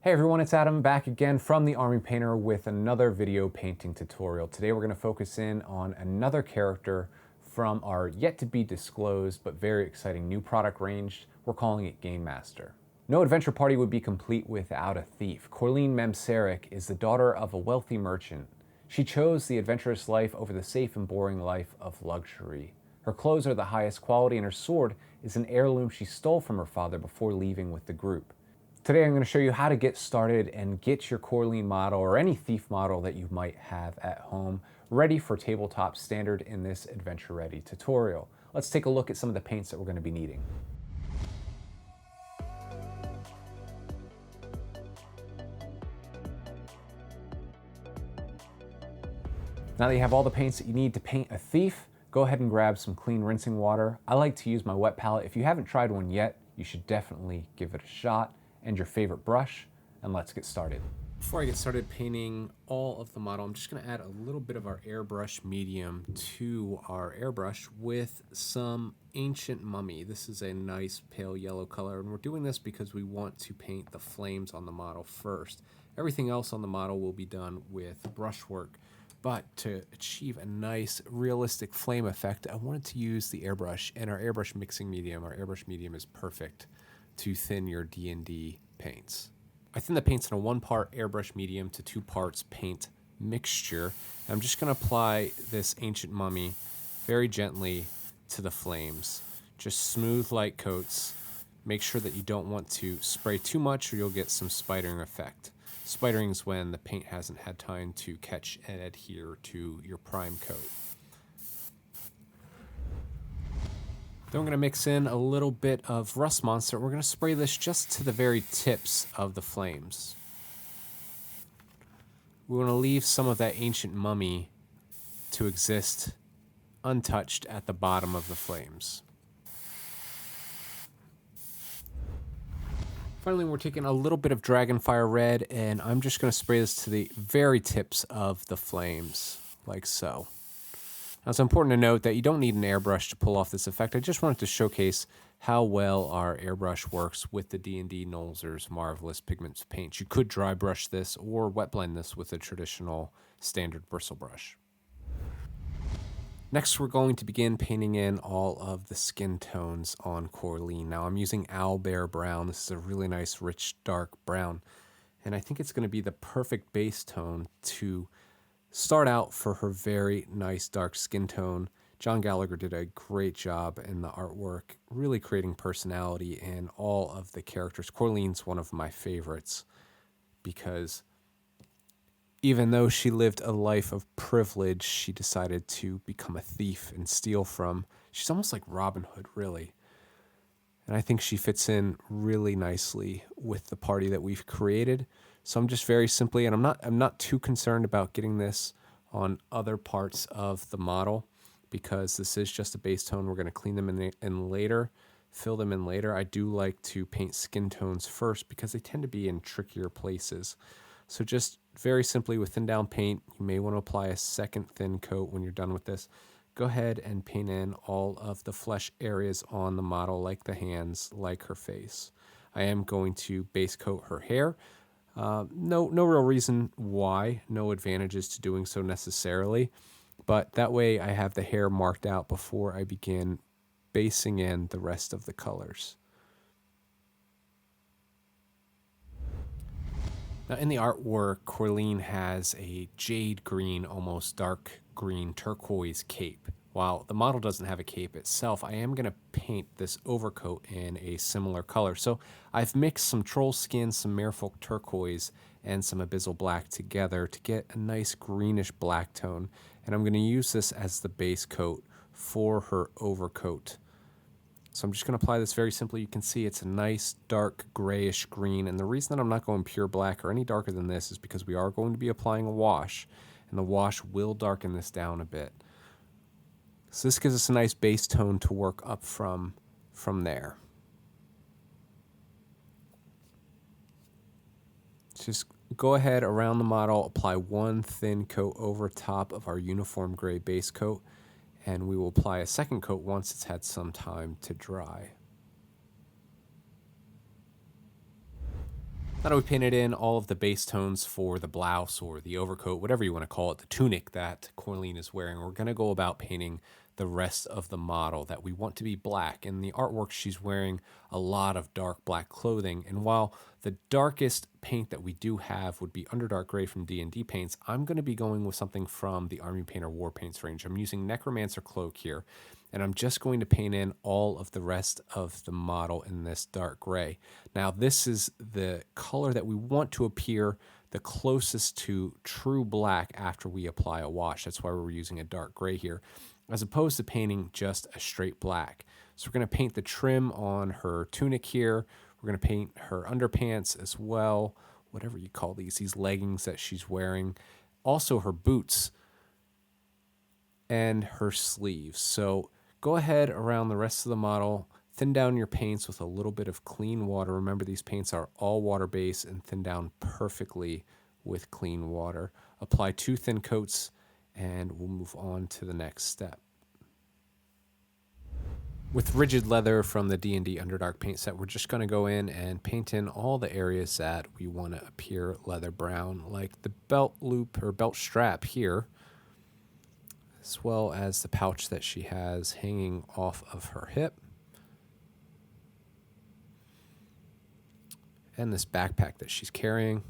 Hey everyone, it's Adam back again from the Army Painter with another video painting tutorial. Today we're going to focus in on another character from our yet to be disclosed but very exciting new product range. We're calling it Gamemaster. No adventure party would be complete without a thief. Korleen is the daughter of a wealthy merchant. She chose the adventurous life over the safe and boring life of luxury. Her clothes are the highest quality and her sword is an heirloom she stole from her father before leaving with the group. Today I'm going to show you how to get started and get your Korleen model or any thief model that you might have at home ready for tabletop standard in this adventure ready tutorial. Let's take a look at some of the paints that we're going to be needing. Now that you have all the paints that you need to paint a thief, go ahead and grab some clean rinsing water. I like to use my wet palette. If you haven't tried one yet, you should definitely give it a shot, and your favorite brush, and let's get started. Before I get started painting all of the model, I'm just going to add a little bit of our airbrush medium to our airbrush with some Ancient Mummy. This is a nice pale yellow color, and we're doing this because we want to paint the flames on the model first. Everything else on the model will be done with brushwork, but to achieve a nice realistic flame effect, I wanted to use the airbrush and our airbrush mixing medium. Our airbrush medium is perfect to thin your D&D paints. I thin the paints in a 1-part airbrush medium to 2 parts paint mixture. I'm just going to apply this Ancient Mummy very gently to the flames. Just smooth light coats. Make sure that you don't want to spray too much or you'll get some spidering effect. Spidering is when the paint hasn't had time to catch and adhere to your prime coat. Then we're going to mix in a little bit of Rust Monster. We're going to spray this just to the very tips of the flames. We want to leave some of that Ancient Mummy to exist untouched at the bottom of the flames. Finally, we're taking a little bit of Dragonfire Red, and I'm just going to spray this to the very tips of the flames, like so. Now, it's important to note that you don't need an airbrush to pull off this effect. I just wanted to showcase how well our airbrush works with the D&D Nolzur's Marvelous Pigments paints. You could dry brush this or wet blend this with a traditional standard bristle brush. Next, we're going to begin painting in all of the skin tones on Korleen. Now, I'm using Owlbear Brown. This is a really nice, rich, dark brown. And I think it's going to be the perfect base tone to start out for her very nice dark skin tone. John Gallagher did a great job in the artwork, really creating personality in all of the characters. Korleen's one of my favorites because even though she lived a life of privilege, she decided to become a thief and steal from. She's almost like Robin Hood, really. And I think she fits in really nicely with the party that we've created. So I'm just very simply, and I'm not too concerned about getting this on other parts of the model because this is just a base tone. We're going to clean them in later, fill them in later. I do like to paint skin tones first because they tend to be in trickier places. So just very simply with thin down paint, you may want to apply a second thin coat when you're done with this. Go ahead and paint in all of the flesh areas on the model, like the hands, like her face. I am going to base coat her hair. No real reason why, no advantages to doing so necessarily, but that way I have the hair marked out before I begin basing in the rest of the colors. Now in the artwork, Korleen has a jade green, almost dark green turquoise cape. While the model doesn't have a cape itself, I am going to paint this overcoat in a similar color. So I've mixed some troll skin, some merfolk turquoise, and some abyssal black together to get a nice greenish black tone. And I'm going to use this as the base coat for her overcoat. So I'm just going to apply this very simply. You can see it's a nice dark grayish green. And the reason that I'm not going pure black or any darker than this is because we are going to be applying a wash. And the wash will darken this down a bit. So this gives us a nice base tone to work up from there. Just go ahead around the model, apply one thin coat over top of our uniform gray base coat, and we will apply a second coat once it's had some time to dry. Now that we painted in all of the base tones for the blouse or the overcoat, whatever you want to call it, the tunic that Korleen is wearing, we're going to go about painting the rest of the model that we want to be black. In the artwork, she's wearing a lot of dark black clothing, and while the darkest paint that we do have would be Underdark Gray from D&D Paints, I'm going to be going with something from the Army Painter War Paints range. I'm using Necromancer Cloak here, and I'm just going to paint in all of the rest of the model in this dark gray. Now, this is the color that we want to appear the closest to true black after we apply a wash. That's why we're using a dark gray here, as opposed to painting just a straight black. So we're going to paint the trim on her tunic here. We're going to paint her underpants as well, whatever you call these leggings that she's wearing. Also her boots and her sleeves. So go ahead around the rest of the model, thin down your paints with a little bit of clean water. Remember, these paints are all water-based and thin down perfectly with clean water. Apply 2 thin coats, and we'll move on to the next step. With Rigid Leather from the D&D Underdark paint set, we're just going to go in and paint in all the areas that we want to appear leather brown, like the belt loop or belt strap here, as well as the pouch that she has hanging off of her hip, and this backpack that she's carrying.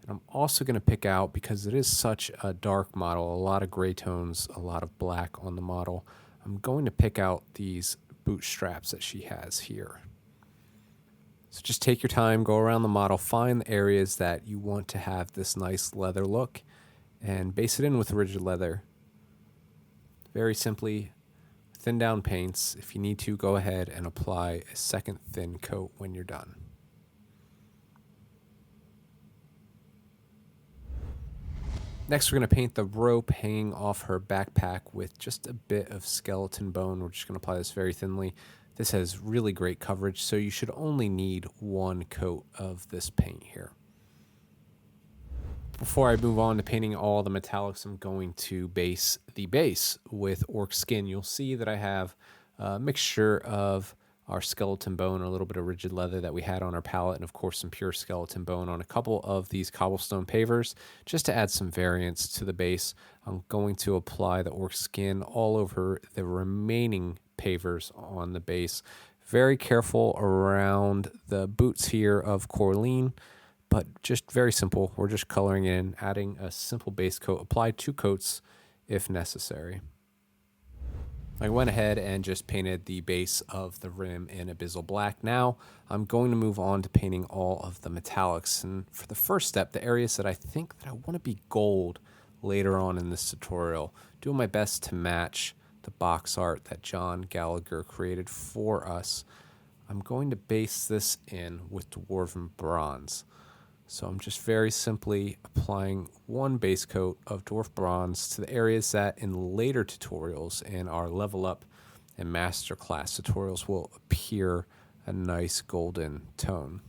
And I'm also going to pick out, because it is such a dark model, a lot of gray tones, a lot of black on the model, I'm going to pick out these boot straps that she has here. So just take your time, go around the model, find the areas that you want to have this nice leather look, and base it in with Rigid Leather. Very simply, thin down paints. If you need to, go ahead and apply a second thin coat when you're done. Next, we're going to paint the rope hanging off her backpack with just a bit of skeleton bone. We're just going to apply this very thinly. This has really great coverage, so you should only need 1 coat of this paint here. Before I move on to painting all the metallics, I'm going to base the base with Orc Skin. You'll see that I have a mixture of our skeleton bone, a little bit of Rigid Leather that we had on our palette, and of course some pure skeleton bone on a couple of these cobblestone pavers, just to add some variance to the base. I'm going to apply the Orc Skin all over the remaining pavers on the base. Very careful around the boots here of Korleen, but just very simple. We're just coloring in, adding a simple base coat. Apply 2 coats if necessary. I went ahead and just painted the base of the rim in Abyssal Black. Now I'm going to move on to painting all of the metallics. And for the first step, the areas that I think that I want to be gold later on in this tutorial, doing my best to match the box art that John Gallagher created for us. I'm going to base this in with Dwarven Bronze. So I'm just very simply applying 1 base coat of Dwarf Bronze to the areas that in later tutorials in our Level Up and Masterclass tutorials will appear a nice golden tone.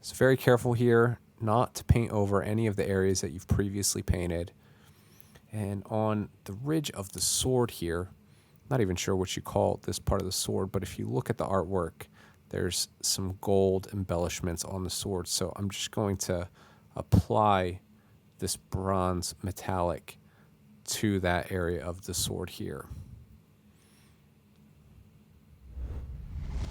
So very careful here not to paint over any of the areas that you've previously painted. And on the ridge of the sword here, not even sure what you call this part of the sword, but if you look at the artwork, there's some gold embellishments on the sword. So I'm just going to apply this bronze metallic to that area of the sword here.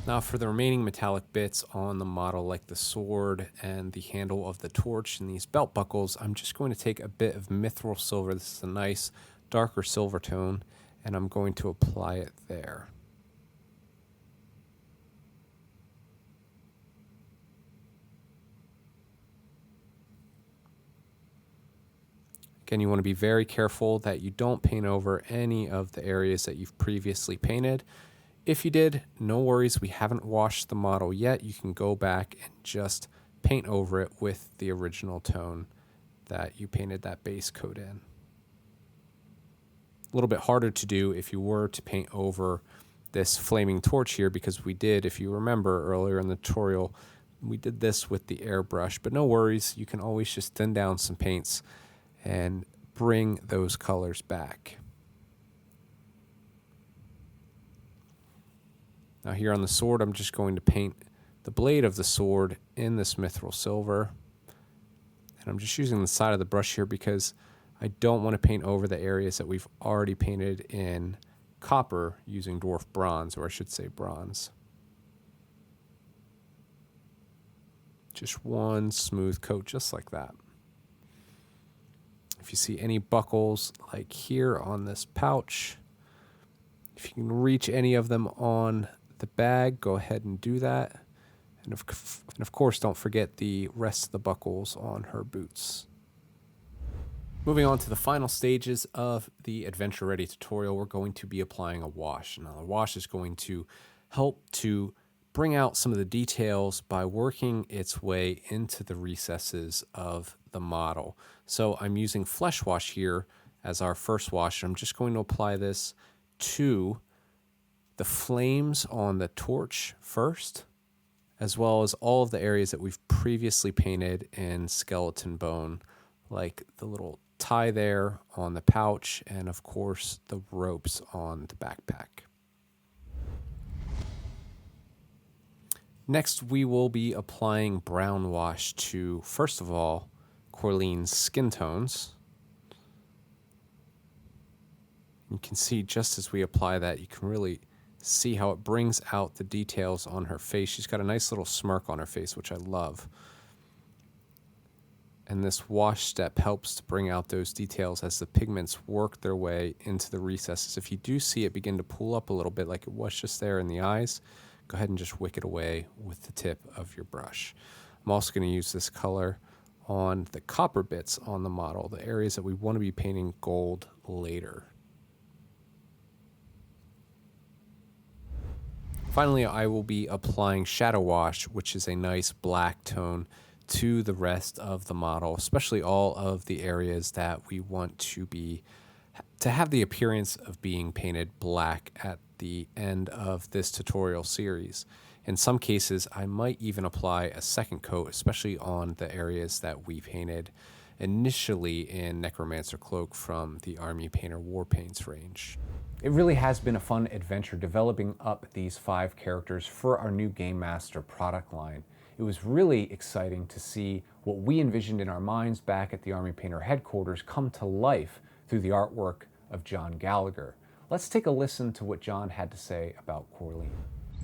Now for the remaining metallic bits on the model, like the sword and the handle of the torch and these belt buckles, I'm just going to take a bit of Mithral Silver. This is a nice darker silver tone, and I'm going to apply it there. Again, you want to be very careful that you don't paint over any of the areas that you've previously painted. If you did, no worries, we haven't washed the model yet. You can go back and just paint over it with the original tone that you painted that base coat in. A little bit harder to do if you were to paint over this flaming torch here, because we did, if you remember earlier in the tutorial, we did this with the airbrush, but no worries, you can always just thin down some paints and bring those colors back. Now here on the sword, I'm just going to paint the blade of the sword in this Mithral Silver. And I'm just using the side of the brush here because I don't want to paint over the areas that we've already painted in copper using Dwarf Bronze, or I should say bronze. Just one smooth coat just like that. If you see any buckles like here on this pouch, if you can reach any of them on the bag, go ahead and do that. And of course, don't forget the rest of the buckles on her boots. Moving on to the final stages of the Adventure Ready tutorial, we're going to be applying a wash. Now, the wash is going to help to bring out some of the details by working its way into the recesses of the model. So I'm using Flesh Wash here as our first wash. I'm just going to apply this to the flames on the torch first, as well as all of the areas that we've previously painted in skeleton bone, like the little tie there on the pouch, and of course the ropes on the backpack. Next, we will be applying brown wash to, first of all, Korleen's skin tones. You can see just as we apply that, you can really see how it brings out the details on her face. She's got a nice little smirk on her face, which I love. And this wash step helps to bring out those details as the pigments work their way into the recesses. If you do see it begin to pull up a little bit like it was just there in the eyes, go ahead and just wick it away with the tip of your brush. I'm also going to use this color on the copper bits on the model, the areas that we want to be painting gold later. Finally, I will be applying Shadow Wash, which is a nice black tone, to the rest of the model, especially all of the areas that we want to have the appearance of being painted black at the end of this tutorial series. In some cases, I might even apply a second coat, especially on the areas that we painted initially in Necromancer Cloak from the Army Painter War Paints range. It really has been a fun adventure developing up these 5 characters for our new Gamemaster product line. It was really exciting to see what we envisioned in our minds back at the Army Painter headquarters come to life through the artwork of John Gallagher. Let's take a listen to what John had to say about Korleen.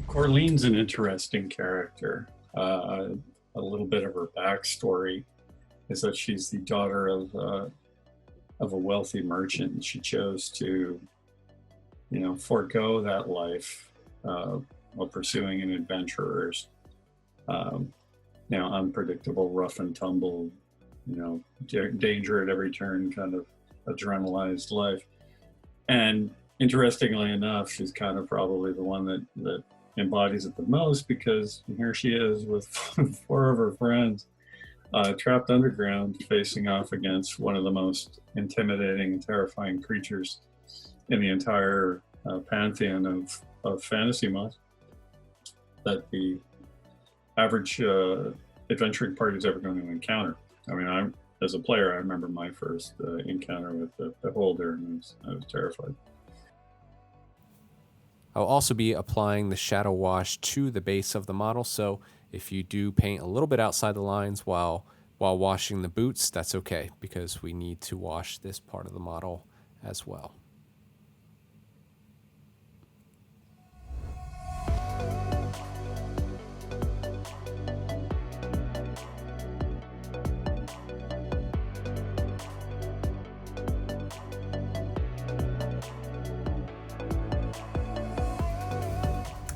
Korleen's an interesting character. A little bit of her backstory is that she's the daughter of a wealthy merchant. She chose to, forego that life while pursuing an adventurer's, unpredictable, rough and tumble, danger at every turn kind of adrenalized life. And interestingly enough, she's kind of probably the one that embodies it the most, because here she is with 4 of her friends trapped underground, facing off against one of the most intimidating and terrifying creatures in the entire pantheon of fantasy mods that the average adventuring party is ever going to encounter. I mean, as a player, I remember my first encounter with the Beholder, and I was terrified. I'll also be applying the Shadow Wash to the base of the model, so if you do paint a little bit outside the lines while washing the boots, that's okay, because we need to wash this part of the model as well.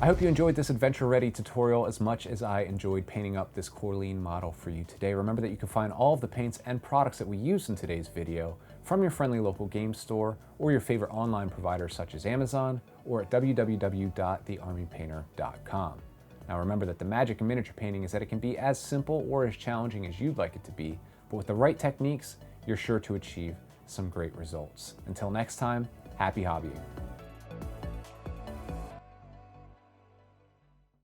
I hope you enjoyed this Adventure Ready tutorial as much as I enjoyed painting up this Korleen model for you today. Remember that you can find all of the paints and products that we used in today's video from your friendly local game store or your favorite online providers such as Amazon or at www.thearmypainter.com. Now remember that the magic in miniature painting is that it can be as simple or as challenging as you'd like it to be, but with the right techniques, you're sure to achieve some great results. Until next time, happy hobbying.